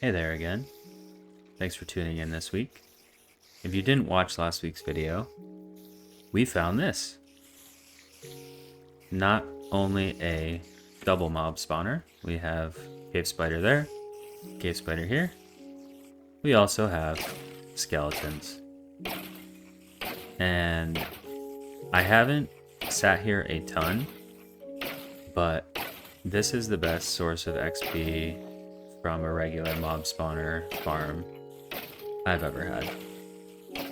Hey there again. Thanks for tuning in this week. If you didn't watch last week's video, we found this. Not only a double mob spawner, we have cave spider there, cave spider here. We also have skeletons. And I haven't sat here a ton, but this is the best source of XP from a regular mob spawner farm I've ever had.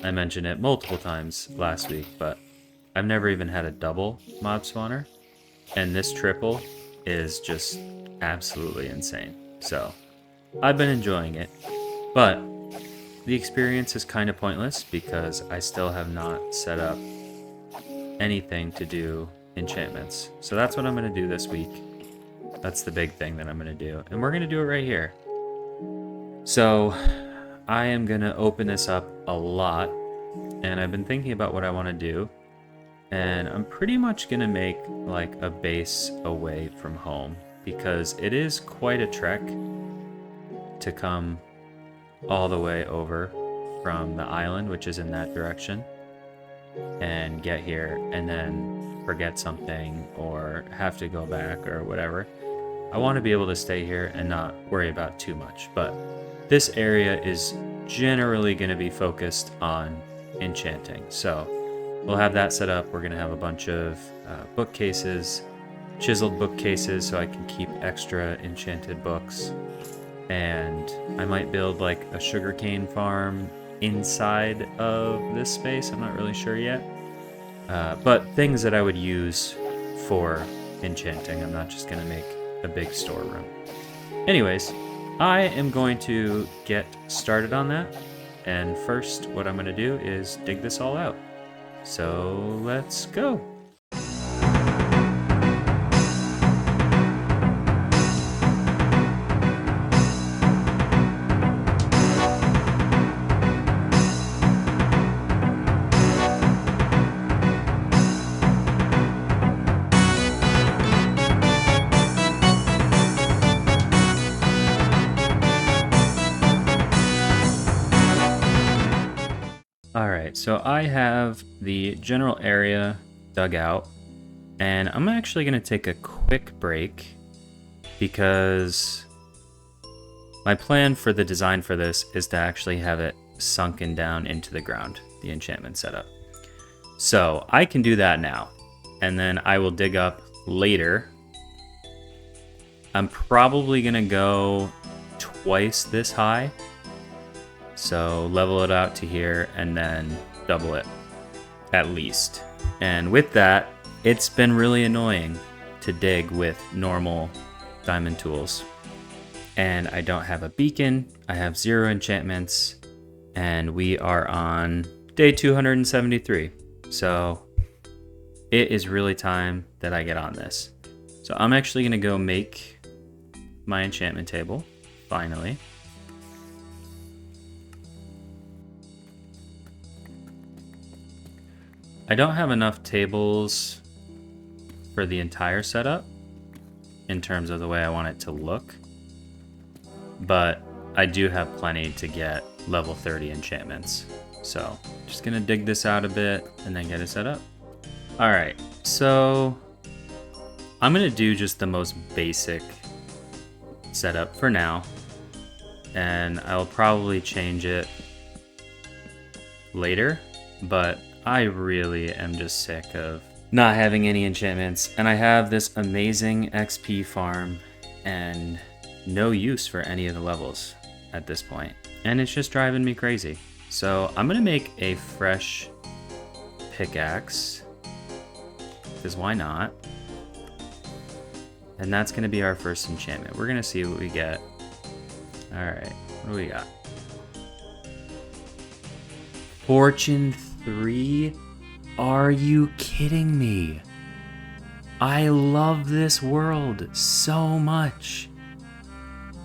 I mentioned it multiple times last week, but I've never even had a double mob spawner, and this triple is just absolutely insane. So I've been enjoying it, but the experience is kind of pointless because I still have not set up anything to do enchantments. So that's what I'm going to do this week. That's the big thing that I'm going to do, and we're going to do it right here. So I am going to open this up a lot, and I've been thinking about what I want to do, and I'm pretty much going to make like a base away from home because it is quite a trek to come all the way over from the island, which is in that direction, and get here and then forget something or have to go back or whatever. I want to be able to stay here and not worry about too much, but this area is generally going to be focused on enchanting. So we'll have that set up. We're going to have a bunch of bookcases, chiseled bookcases, so I can keep extra enchanted books. And I might build like a sugarcane farm inside of this space. I'm not really sure yet. But things that I would use for enchanting. I'm not just going to make a big storeroom. Anyways, I am going to get started on that. And first, what I'm going to do is dig this all out. So let's go. Alright, so I have the general area dug out, and I'm actually going to take a quick break because my plan for the design for this is to actually have it sunken down into the ground, the enchantment setup. So I can do that now, and then I will dig up later. I'm probably going to go twice this high. So level it out to here and then double it at least. And with that, it's been really annoying to dig with normal diamond tools. And I don't have a beacon, I have 0 enchantments, and we are on day 273. So it is really time that I get on this. So I'm actually gonna go make my enchantment table, finally. I don't have enough tables for the entire setup in terms of the way I want it to look, but I do have plenty to get level 30 enchantments. So just gonna dig this out a bit and then get it set up. All right, so I'm gonna do just the most basic setup for now, and I'll probably change it later, but I really am just sick of not having any enchantments, and I have this amazing XP farm and no use for any of the levels at this point, and it's just driving me crazy. So I'm gonna make a fresh pickaxe, because why not? And that's gonna be our first enchantment. We're gonna see what we get. All right, what do we got? Fortune 3? Are you kidding me? I love this world so much.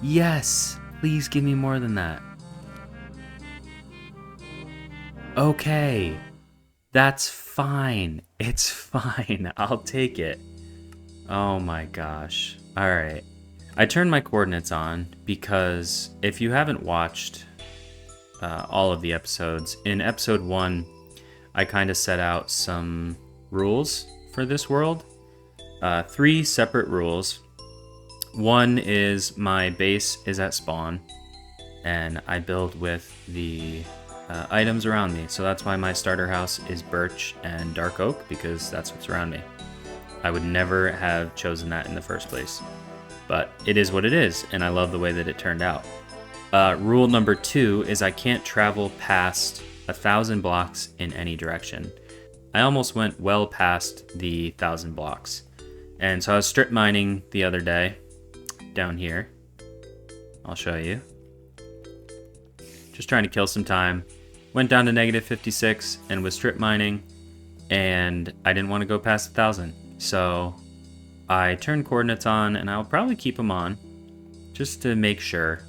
Yes, please give me more than that. Okay, that's fine. It's fine. I'll take it. Oh my gosh. All right. I turned my coordinates on because if you haven't watched all of the episodes, in episode 1, I kind of set out some rules for this world. 3 separate rules. One is my base is at spawn, and I build with the items around me. So that's why my starter house is birch and dark oak, because that's what's around me. I would never have chosen that in the first place, but it is what it is, and I love the way that it turned out. Rule number 2 is I can't travel past 1,000 blocks in any direction. I almost went well past the 1,000 blocks. And so I was strip mining the other day down here. I'll show you. Just trying to kill some time. Went down to negative 56 and was strip mining, and I didn't want to go past 1,000. So I turned coordinates on, and I'll probably keep them on just to make sure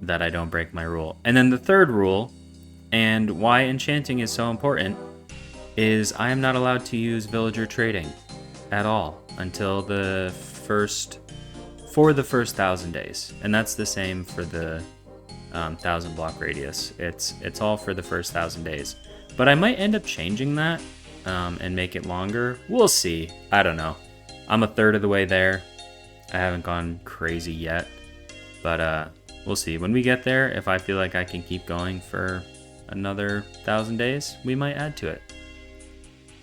that I don't break my rule. And then the third rule, and why enchanting is so important, is I am not allowed to use villager trading at all until the first 1,000 days. And that's the same for the 1,000 block radius. It's all for the first 1,000 days. But I might end up changing that and make it longer. We'll see. I don't know. I'm a third of the way there. I haven't gone crazy yet, but we'll see. When we get there, if I feel like I can keep going for another 1,000 days, we might add to it.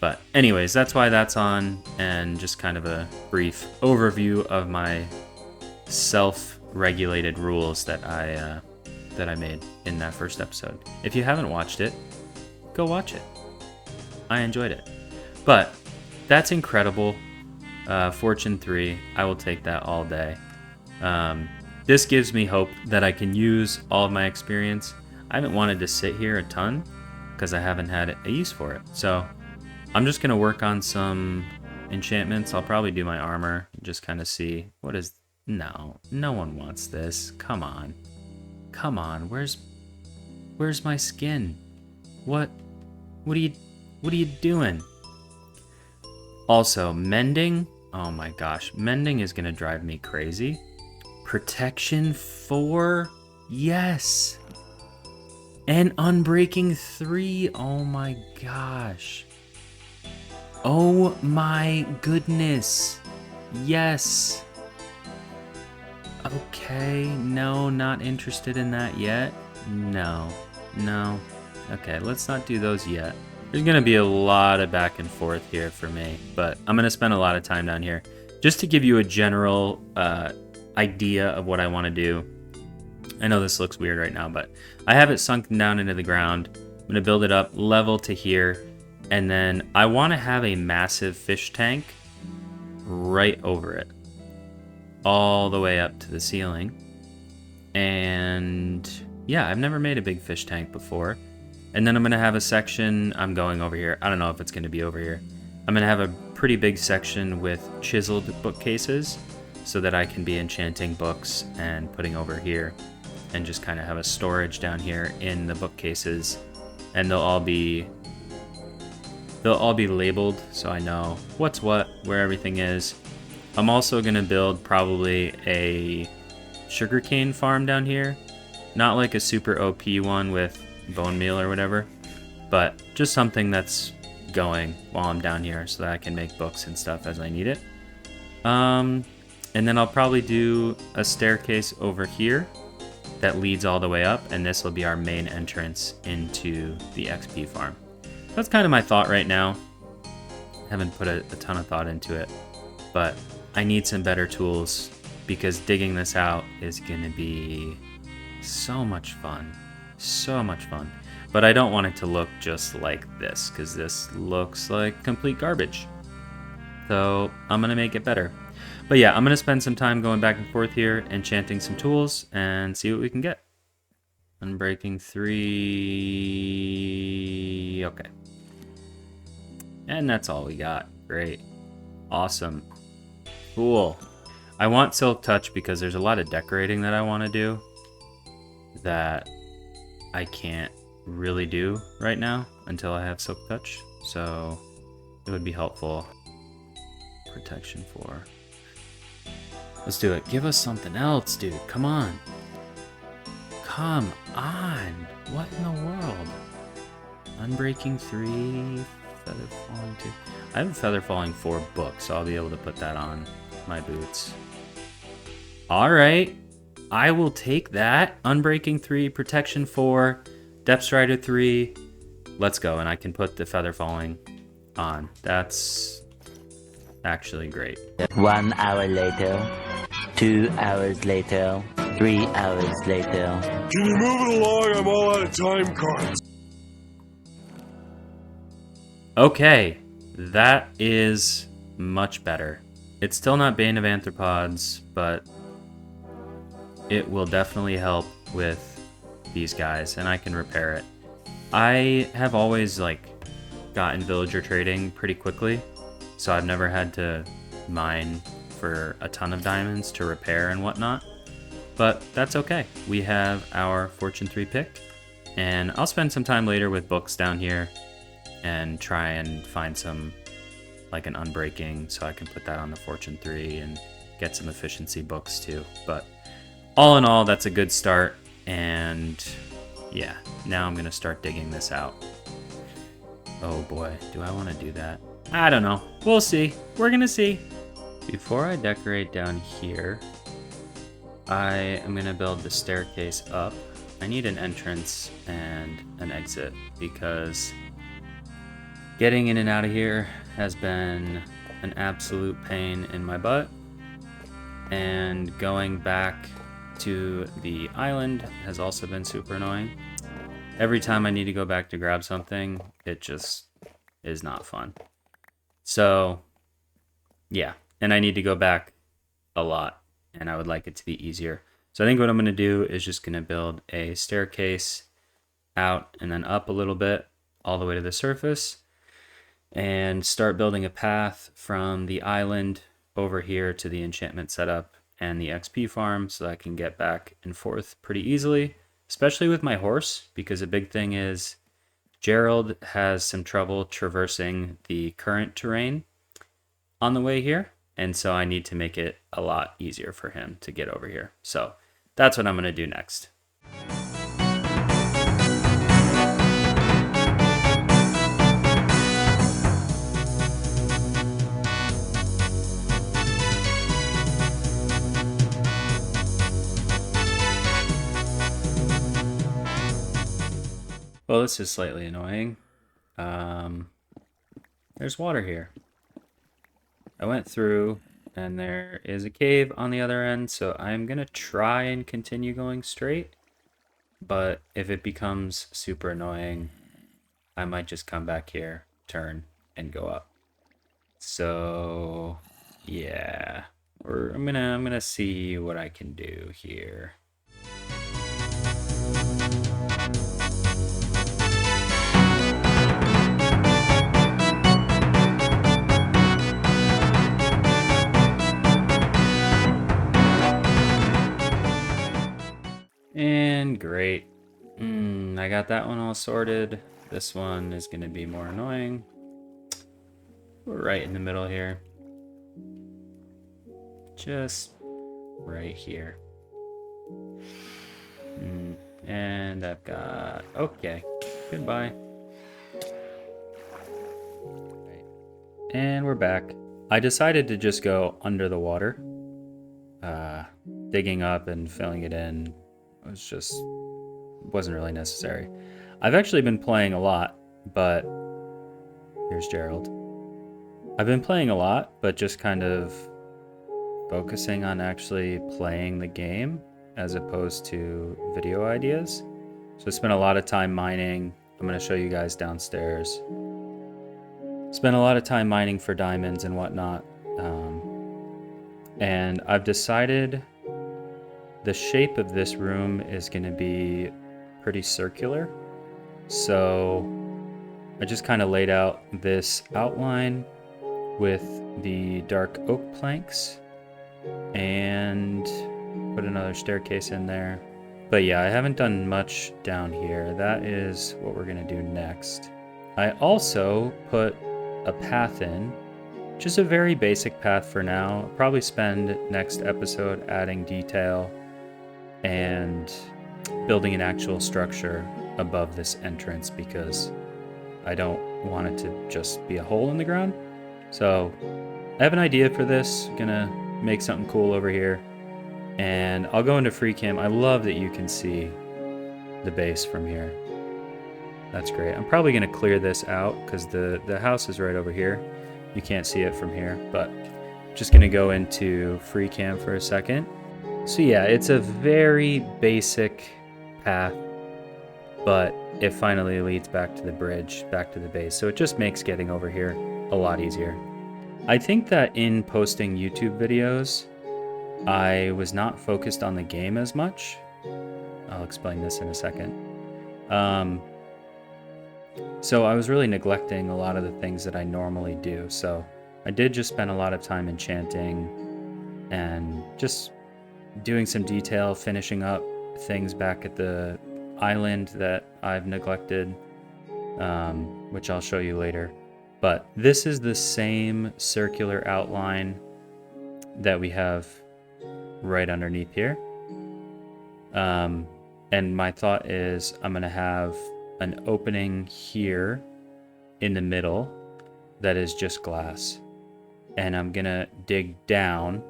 But anyways, that's why that's on, and just kind of a brief overview of my self-regulated rules that I made in that first episode. If you haven't watched it, go watch it. I enjoyed it. But that's incredible. Fortune 3, I will take that all day. This gives me hope that I can use all of my experience. I haven't wanted to sit here a ton because I haven't had a use for it. So I'm just going to work on some enchantments. I'll probably do my armor, just kind of see what is... No one wants this. Come on. Where's my skin? What are you doing? Also, mending. Oh my gosh, mending is gonna drive me crazy. Protection 4, yes. And unbreaking 3. Oh my gosh. Oh my goodness. Yes. Okay, no, not interested in that yet. No. Okay, let's not do those yet. There's gonna be a lot of back and forth here for me, but I'm gonna spend a lot of time down here just to give you a general idea of what I want to do. I know this looks weird right now, but I have it sunken down into the ground. I'm gonna build it up level to here, and then I want to have a massive fish tank right over it, all the way up to the ceiling. And yeah, I've never made a big fish tank before. And then I'm gonna have a section, I'm going over here, I don't know if it's gonna be over here. I'm gonna have a pretty big section with chiseled bookcases so that I can be enchanting books and putting over here, and just kind of have a storage down here in the bookcases, and they'll all be labeled so I know what's what, where everything is. I'm also gonna build probably a sugarcane farm down here, not like a super OP one with bone meal or whatever, but just something that's going while I'm down here so that I can make books and stuff as I need it. And then I'll probably do a staircase over here that leads all the way up, and this will be our main entrance into the XP farm. That's kind of my thought right now. I haven't put a ton of thought into it, but I need some better tools because digging this out is gonna be so much fun. So much fun. But I don't want it to look just like this, because this looks like complete garbage. So I'm gonna make it better. But yeah, I'm gonna spend some time going back and forth here, enchanting some tools, and see what we can get. Unbreaking 3. Okay. And that's all we got. Great. Awesome. Cool. I want Silk Touch because there's a lot of decorating that I want to do that I can't really do right now until I have Silk Touch, so it would be helpful. Protection 4. Let's do it. Give us something else, dude. Come on. Come on. What in the world? Unbreaking 3, feather falling 2. I have a feather falling 4 book, so I'll be able to put that on my boots. All right. I will take that. Unbreaking 3, protection 4, depth strider 3. Let's go, and I can put the feather falling on. That's actually great. 1 hour later, 2 hours later, 3 hours later. Can you move it along? I'm all out of time cards. Okay, that is much better. It's still not Bane of Arthropods, but it will definitely help with these guys, and I can repair it. I have always gotten villager trading pretty quickly, so I've never had to mine for a ton of diamonds to repair and whatnot, but that's okay. We have our Fortune 3 pick, and I'll spend some time later with books down here and try and find some, like an Unbreaking, so I can put that on the Fortune 3 and get some efficiency books too. But all in all, that's a good start, and yeah, now I'm gonna start digging this out. Oh boy, do I want to do that? I don't know. We'll see. We're gonna see. Before I decorate down here, I am gonna build the staircase up. I need an entrance and an exit because getting in and out of here has been an absolute pain in my butt, and going back to the island has also been super annoying. Every time I need to go back to grab something, it just is not fun. So yeah, and I need to go back a lot, and I would like it to be easier. So I think what I'm going to do is just going to build a staircase out and then up a little bit all the way to the surface, and start building a path from the island over here to the enchantment setup and the XP farm, so I can get back and forth pretty easily, especially with my horse, because a big thing is Gerald has some trouble traversing the current terrain on the way here, and so I need to make it a lot easier for him to get over here. So that's what I'm going to do next. Well, this is slightly annoying. There's water here. I went through, and there is a cave on the other end, so I'm going to try and continue going straight. But if it becomes super annoying, I might just come back here, turn, and go up. So yeah, I'm gonna see what I can do here. And great. I got that one all sorted. This one is going to be more annoying. We're right in the middle here. Just right here. And I've got... Okay. Goodbye. And we're back. I decided to just go under the water. Digging up and filling it in wasn't really necessary. I've actually been playing a lot, but here's Gerald. I've been playing a lot, but just kind of focusing on actually playing the game as opposed to video ideas. So I spent a lot of time mining. I'm going to show you guys downstairs. Spent a lot of time mining for diamonds and whatnot. And I've decided the shape of this room is going to be pretty circular. So I just kind of laid out this outline with the dark oak planks and put another staircase in there. But yeah, I haven't done much down here. That is what we're going to do next. I also put a path in just a very basic path for now. I'll probably spend next episode adding detail and building an actual structure above this entrance because I don't want it to just be a hole in the ground. So I have an idea for this. Gonna make something cool over here. And I'll go into free cam. I love that you can see the base from here. That's great. I'm probably gonna clear this out because the house is right over here. You can't see it from here, but just gonna go into free cam for a second. So yeah, it's a very basic path, but it finally leads back to the bridge, back to the base. So it just makes getting over here a lot easier. I think that in posting YouTube videos, I was not focused on the game as much. I'll explain this in a second. So I was really neglecting a lot of the things that I normally do. So I did just spend a lot of time enchanting and just doing some detail, finishing up things back at the island that I've neglected, which I'll show you later. But this is the same circular outline that we have right underneath here. And my thought is I'm going to have an opening here in the middle that is just glass. And I'm going to dig down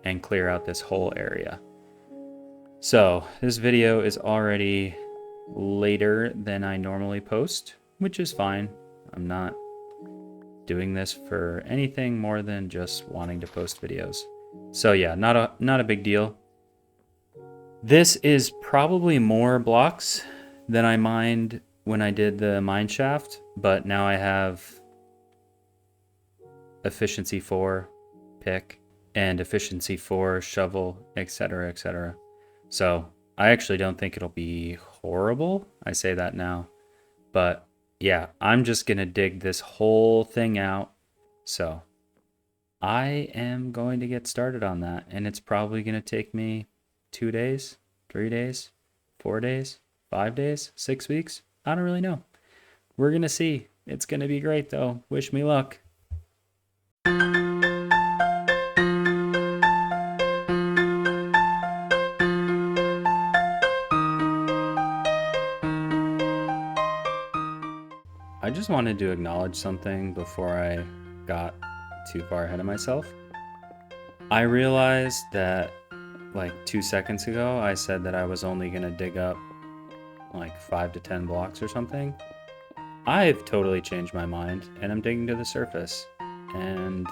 and clear out this whole area. So this video is already later than I normally post, which is fine. I'm not doing this for anything more than just wanting to post videos. So yeah, not a big deal. This is probably more blocks than I mined when I did the mine shaft, but now I have efficiency 4 pick and efficiency 4 shovel, etc., etc. So I actually don't think it'll be horrible. I say that now, but yeah, I'm just gonna dig this whole thing out. So I am going to get started on that, and it's probably gonna take me 2 days, 3 days, 4 days, 5 days, 6 weeks. I don't really know. We're gonna see. It's gonna be great though. Wish me luck. I just wanted to acknowledge something before I got too far ahead of myself. I realized that like 2 seconds ago, I said that I was only gonna dig up like 5 to 10 blocks or something. I've totally changed my mind and I'm digging to the surface. And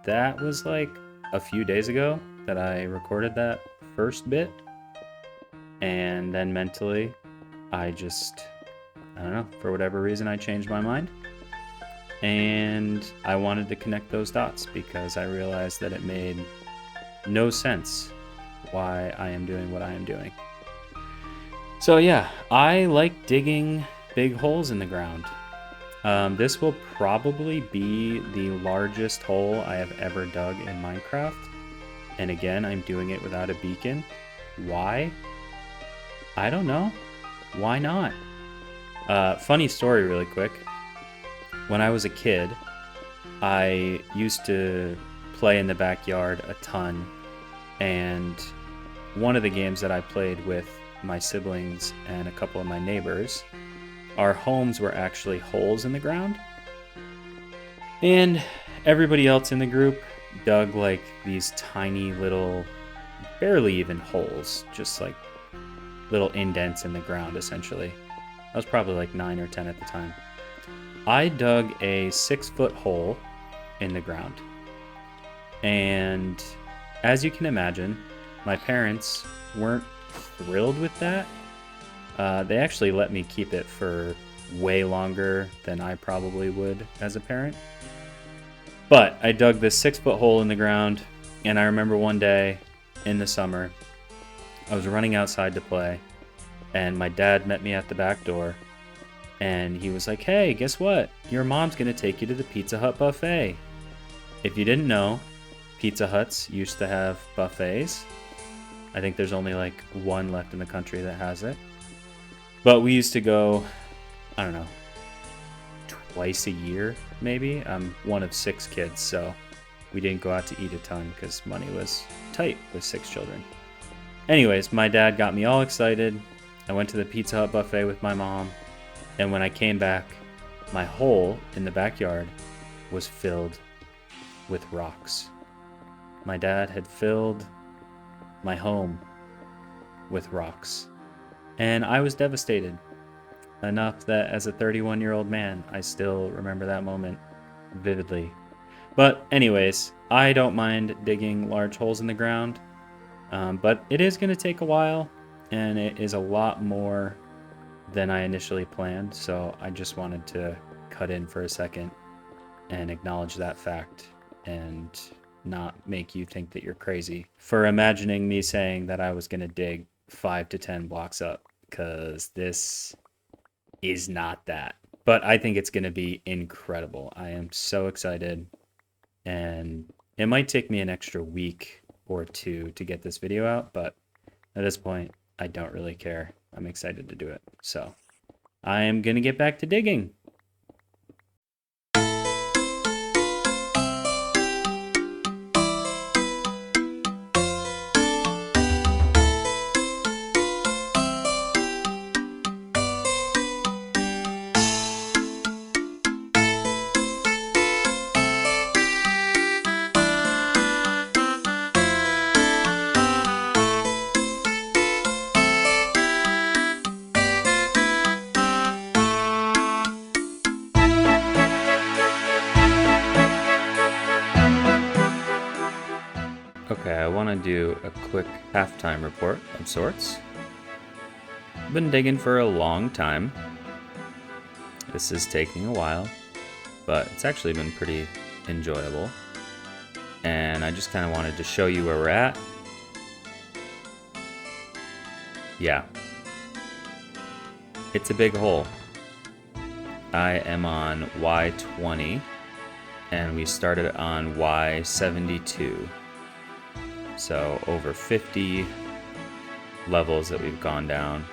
that was like a few days ago that I recorded that first bit. And then mentally, I don't know, for whatever reason, I changed my mind. And I wanted to connect those dots because I realized that it made no sense why I am doing what I am doing. So yeah, I like digging big holes in the ground. This will probably be the largest hole I have ever dug in Minecraft. And again, I'm doing it without a beacon. Why? I don't know. Why not? Funny story really quick. When I was a kid, I used to play in the backyard a ton. And one of the games that I played with my siblings and a couple of my neighbors, our homes were actually holes in the ground. And everybody else in the group dug like these tiny little, barely even holes, just like little indents in the ground essentially. I was probably like 9 or 10 at the time. I dug a 6-foot hole in the ground. And as you can imagine, my parents weren't thrilled with that. They actually let me keep it for way longer than I probably would as a parent. But I dug this 6-foot hole in the ground, and I remember one day in the summer, I was running outside to play, and my dad met me at the back door, and he was like, "Hey, guess what? Your mom's gonna take you to the Pizza Hut buffet." If you didn't know, Pizza Huts used to have buffets. I think there's only like one left in the country that has it. But we used to go, I don't know, twice a year maybe. I'm one of 6 kids, so we didn't go out to eat a ton because money was tight with 6 children. Anyways, my dad got me all excited. I went to the Pizza Hut buffet with my mom, and when I came back, my hole in the backyard was filled with rocks. My dad had filled my home with rocks, and I was devastated enough that as a 31-year-old man, I still remember that moment vividly. But anyways, I don't mind digging large holes in the ground, but it is going to take a while, and it is a lot more than I initially planned, so I just wanted to cut in for a second and acknowledge that fact and not make you think that you're crazy for imagining me saying that I was going to dig 5 to 10 blocks up, because this is not that. But I think it's going to be incredible. I am so excited, and it might take me an extra week or 2 to get this video out, but at this point, I don't really care. I'm excited to do it. So I am going to get back to digging. Okay, I want to do a quick halftime report of sorts. I've been digging for a long time. This is taking a while, but it's actually been pretty enjoyable. And I just kind of wanted to show you where we're at. Yeah. It's a big hole. I am on Y20, and we started on Y72. So over 50 levels that we've gone down.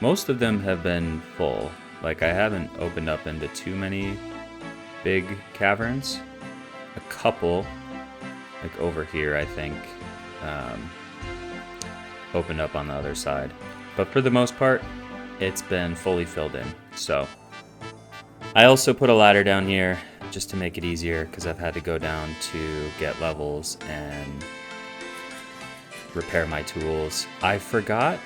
Most of them have been full. Like, I haven't opened up into too many big caverns. A couple, like over here, I think, opened up on the other side. But for the most part, it's been fully filled in. So I also put a ladder down here just to make it easier, because I've had to go down to get levels and repair my tools. I forgot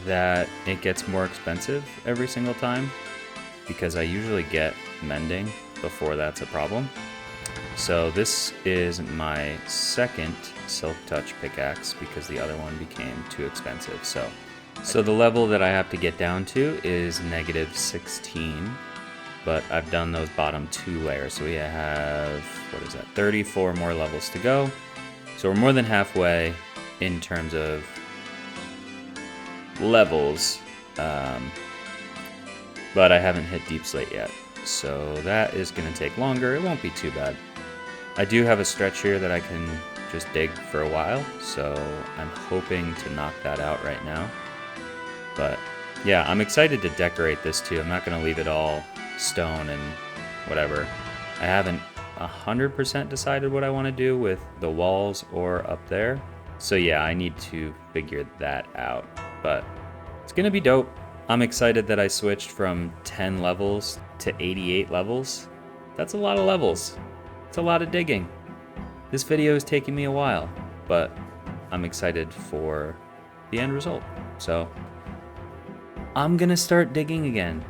that it gets more expensive every single time, because I usually get mending before that's a problem. So this is my second silk touch pickaxe, because the other one became too expensive. So the level that I have to get down to is -16, but I've done those bottom 2 layers. So we have, what is that, 34 more levels to go. So we're more than halfway in terms of levels, but I haven't hit deep slate yet. So that is going to take longer. It won't be too bad. I do have a stretch here that I can just dig for a while, so I'm hoping to knock that out right now. But yeah, I'm excited to decorate this too. I'm not going to leave it all stone and whatever. I haven't 100% decided what I want to do with the walls or up there. So yeah, I need to figure that out, but it's gonna be dope. I'm excited that I switched from 10 levels to 88 levels. That's a lot of levels. It's a lot of digging. This video is taking me a while, but I'm excited for the end result. So I'm gonna start digging again,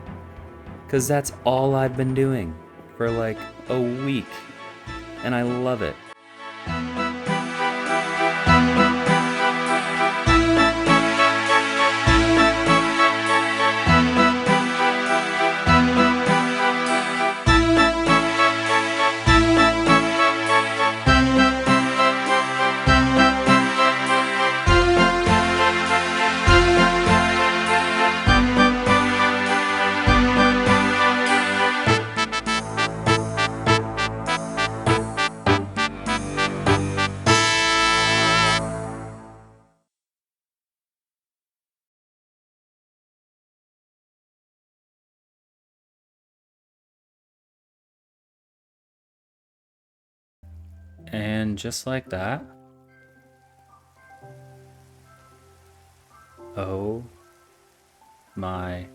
because that's all I've been doing for like a week, and I love it. And just like that. Oh my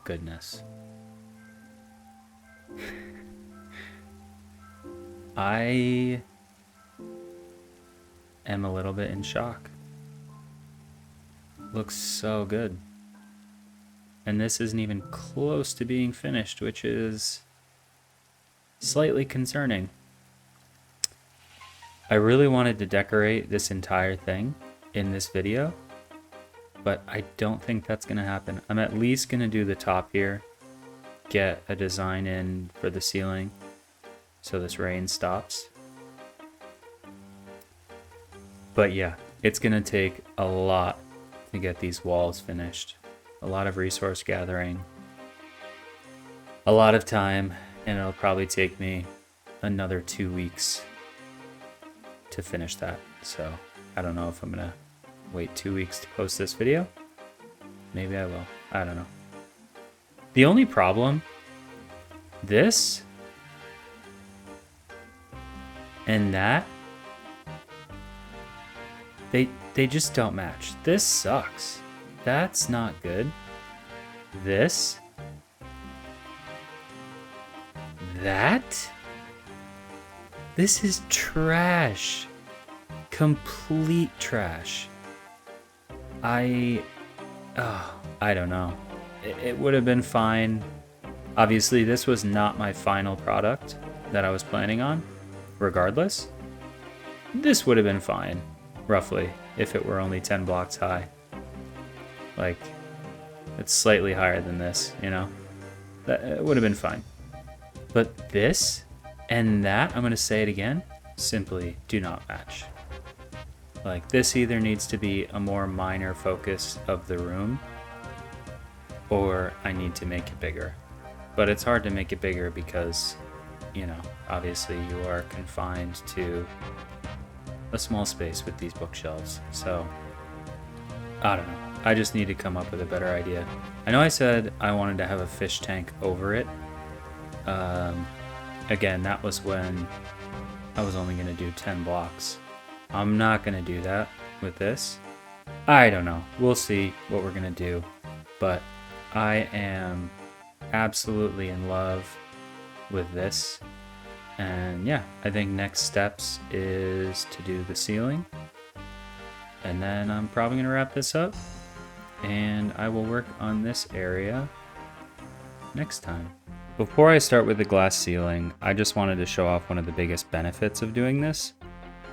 goodness. I am a little bit in shock. Looks so good. And this isn't even close to being finished, which is slightly concerning. I really wanted to decorate this entire thing in this video, but I don't think that's gonna happen. I'm at least gonna do the top here, get a design in for the ceiling so this rain stops. But yeah, it's gonna take a lot to get these walls finished. A lot of resource gathering, a lot of time, and it'll probably take me another 2 weeks to finish that. So I don't know if I'm gonna wait 2 weeks to post this video. Maybe I will. I don't know. The only problem, this and that, they just don't match. This sucks. That's not good. This, that, this is trash. Complete trash. I don't know. It would have been fine. Obviously, this was not my final product that I was planning on. Regardless, this would have been fine, roughly, if it were only 10 blocks high. Like, it's slightly higher than this, you know? It would have been fine. But this and that, I'm going to say it again, simply do not match. Like, this either needs to be a more minor focus of the room, or I need to make it bigger. But it's hard to make it bigger because, you know, obviously you are confined to a small space with these bookshelves. So, I don't know. I just need to come up with a better idea. I know I said I wanted to have a fish tank over it. Again, that was when I was only going to do 10 blocks. I'm not going to do that with this. I don't know. We'll see what we're going to do. But I am absolutely in love with this. And yeah, I think next steps is to do the ceiling. And then I'm probably going to wrap this up. And I will work on this area next time. Before I start with the glass ceiling, I just wanted to show off one of the biggest benefits of doing this.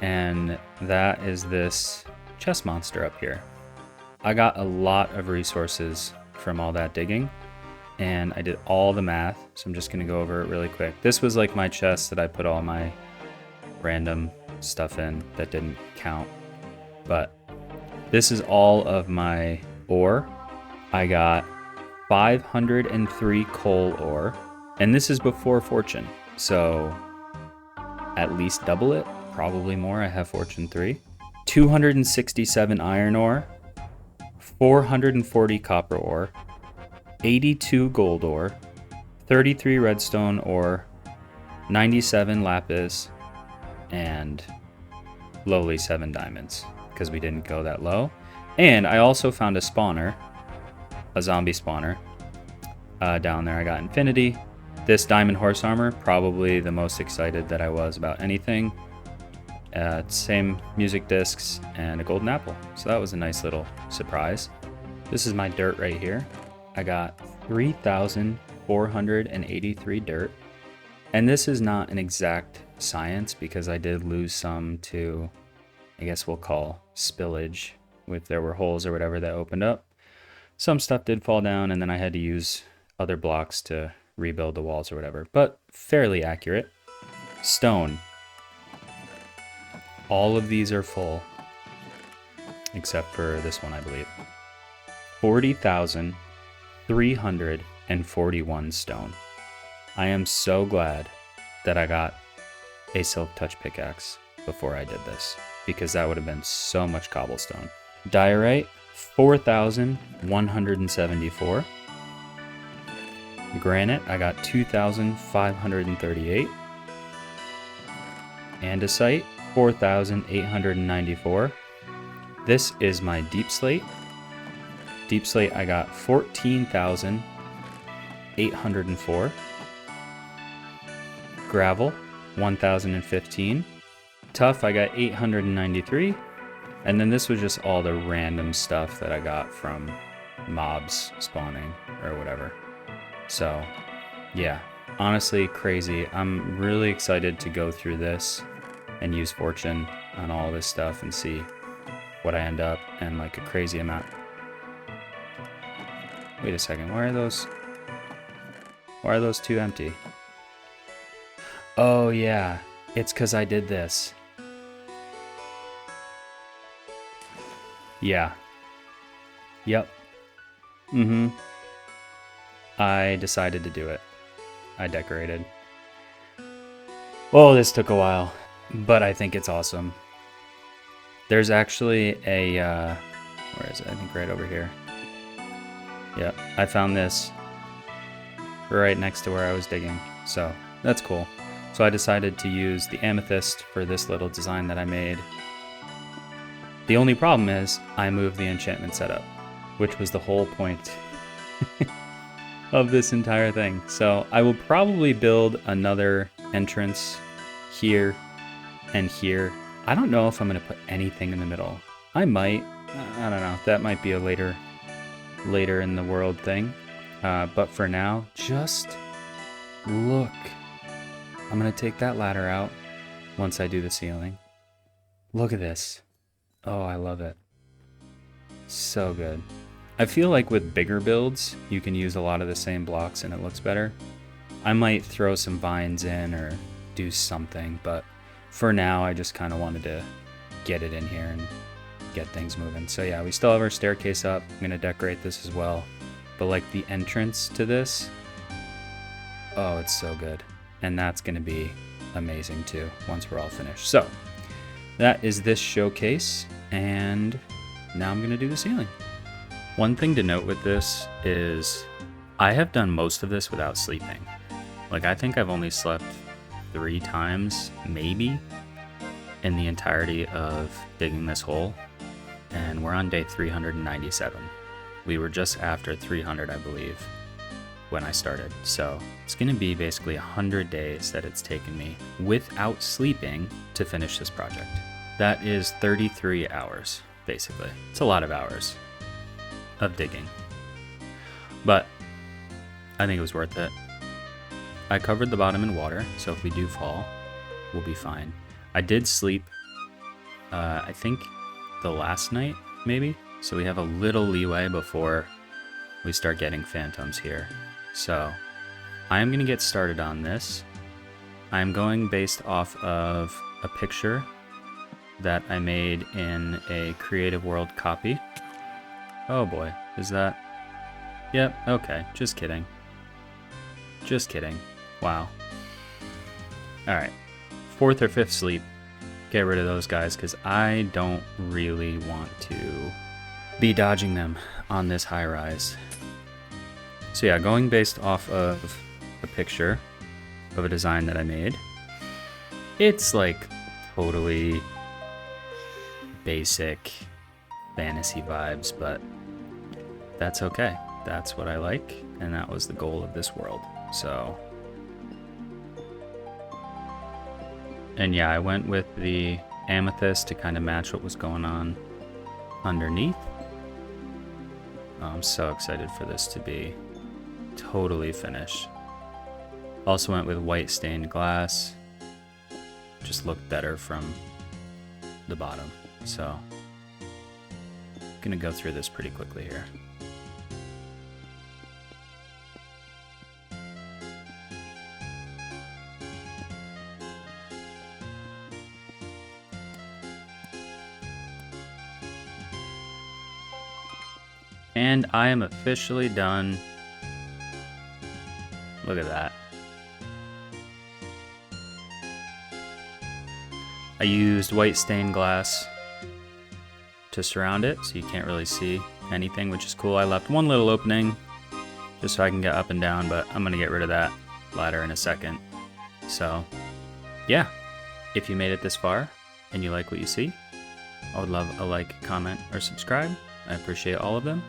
And that is this chest monster up here. I got a lot of resources from all that digging. And I did all the math, so I'm just going to go over it really quick. This was like my chest that I put all my random stuff in that didn't count. But this is all of my ore. I got 503 coal ore, and this is before fortune, so at least double it, probably more. I have fortune 3. 267 iron ore, 440 copper ore, 82 gold ore, 33 redstone ore, 97 lapis, and lowly 7 diamonds, because we didn't go that low. And I also found a spawner, a zombie spawner. Down there I got infinity. This diamond horse armor, probably the most excited that I was about anything. Same music discs and a golden apple. So that was a nice little surprise. This is my dirt right here. I got 3,483 dirt. And this is not an exact science because I did lose some to, I guess we'll call spillage, if there were holes or whatever that opened up. Some stuff did fall down, and then I had to use other blocks to rebuild the walls or whatever, but fairly accurate. Stone. All of these are full, except for this one, I believe. 40,341 stone. I am so glad that I got a silk touch pickaxe before I did this, because that would have been so much cobblestone. Diorite, 4,174. Granite, I got 2,538. andesite, 4,894. This is my deep slate. Deep slate, I got 14,804. Gravel, 1,015. Tough, I got 893. And then this was just all the random stuff that I got from mobs spawning or whatever. So, yeah, honestly, crazy. I'm really excited to go through this and use fortune on all this stuff and see what I end up, and like a crazy amount. Wait a second, why are those two empty? Oh yeah, it's because I did this. Yeah. Yep. I decided to do it. I decorated. Oh, this took a while, but I think it's awesome. There's actually a, where is it? I think right over here. Yep, I found this right next to where I was digging, so that's cool. So I decided to use the amethyst for this little design that I made. The only problem is I moved the enchantment setup, which was the whole point of this entire thing. So I will probably build another entrance here and here. I don't know if I'm going to put anything in the middle. I might. I don't know. That might be a later in the world thing. But for now, just look. I'm going to take that ladder out once I do the ceiling. Look at this. Oh, I love it. So good. I feel like with bigger builds, you can use a lot of the same blocks and it looks better. I might throw some vines in or do something, but for now, I just kind of wanted to get it in here and get things moving. So yeah, we still have our staircase up. I'm going to decorate this as well. But like the entrance to this, oh, it's so good. And that's going to be amazing too, once we're all finished. So that is this showcase, and now I'm going to do the ceiling. One thing to note with this is I have done most of this without sleeping. Like I think I've only slept 3 times, maybe, in the entirety of digging this hole, and we're on day 397. We were just after 300, I believe, when I started. So it's going to be basically 100 days that it's taken me without sleeping to finish this project. That is 33 hours, basically. It's a lot of hours of digging, but I think it was worth it. I covered the bottom in water, so if we do fall, we'll be fine. I did sleep, I think the last night, maybe? So we have a little leeway before we start getting phantoms here. So I am going to get started on this. I'm going based off of a picture that I made in a Creative World copy. Oh boy, is that? Yep, okay, just kidding. Just kidding. Wow. Alright, 4th or 5th sleep. Get rid of those guys because I don't really want to be dodging them on this high rise. So yeah, going based off of a picture of a design that I made. It's like totally basic fantasy vibes, but that's okay. That's what I like, and that was the goal of this world. So, and yeah, I went with the amethyst to kind of match what was going on underneath. Oh, I'm so excited for this to be totally finished. Also went with white stained glass. Just looked better from the bottom. So, gonna go through this pretty quickly here. And I am officially done. Look at that. I used white stained glass to surround it, so you can't really see anything, which is cool. I left one little opening just so I can get up and down, but I'm gonna get rid of that ladder in a second. So, yeah, If you made it this far and you like what you see, I would love a like, comment, or subscribe. I appreciate all of them.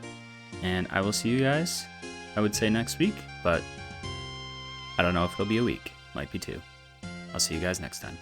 And I will see you guys, I would say next week, but I don't know if it'll be a week. Might be two. I'll see you guys next time.